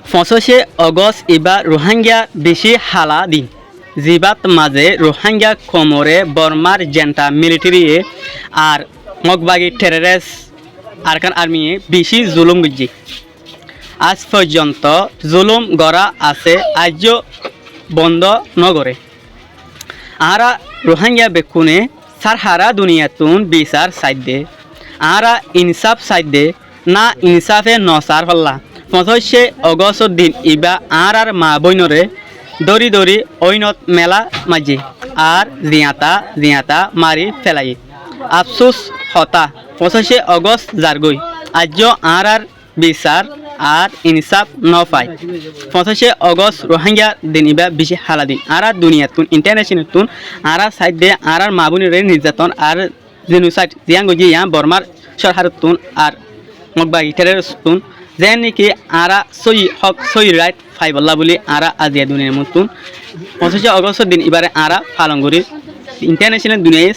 25 August এবার রোহিঙ্গা বেশি হালা দিন জিবাত মাঝে রোহিঙ্গা কোমরে বর্মার জেন্টা মিলিটারি আর মগবাগি টেররিস্ট আরকান আর্মি বেশি জুলুম গুজি আজ পর্যন্ত জুলুম গড়া আছে আজও বন্ধ নগরে আরা রোহিঙ্গা বেকুনে সারহারা দুনিয়াতুন বিচার সাইদে আরা ইনসাফ সাইদে না ইনসাফে নসার হল্লা 25 অগস্ট দিন ইবা আর মা বইনরে দরি দরি ঐনত মেলা মাঝি আর জিয়াতা মারি ফেলাই আফসোস হতা 25 অগস্ট জারগই আজও আর বিচার আর ইনসাফ ন পায় 25 অগস্ট রোহিঙ্গা দিন ইবা বেশি হালা দিন আর দুনিয়াতুন ইন্টারন্যাশনাল তুন আর সাইডে আর মা বোনের নির্যাতন আর জেনোসাইড জিয়াঙ্গজি ইয়া বর্মার সরহারতুন আর মগবাগি টেররিস্টতুন যে নাকি আরা সই হক সই রাইট ফাইবল্লা বলে আরা আজিয়া দুনিয়ার মতন 25 অগস্ট দিন এবারে আরা পালন করি ইন্টারন্যাশনাল দুনিয়ায়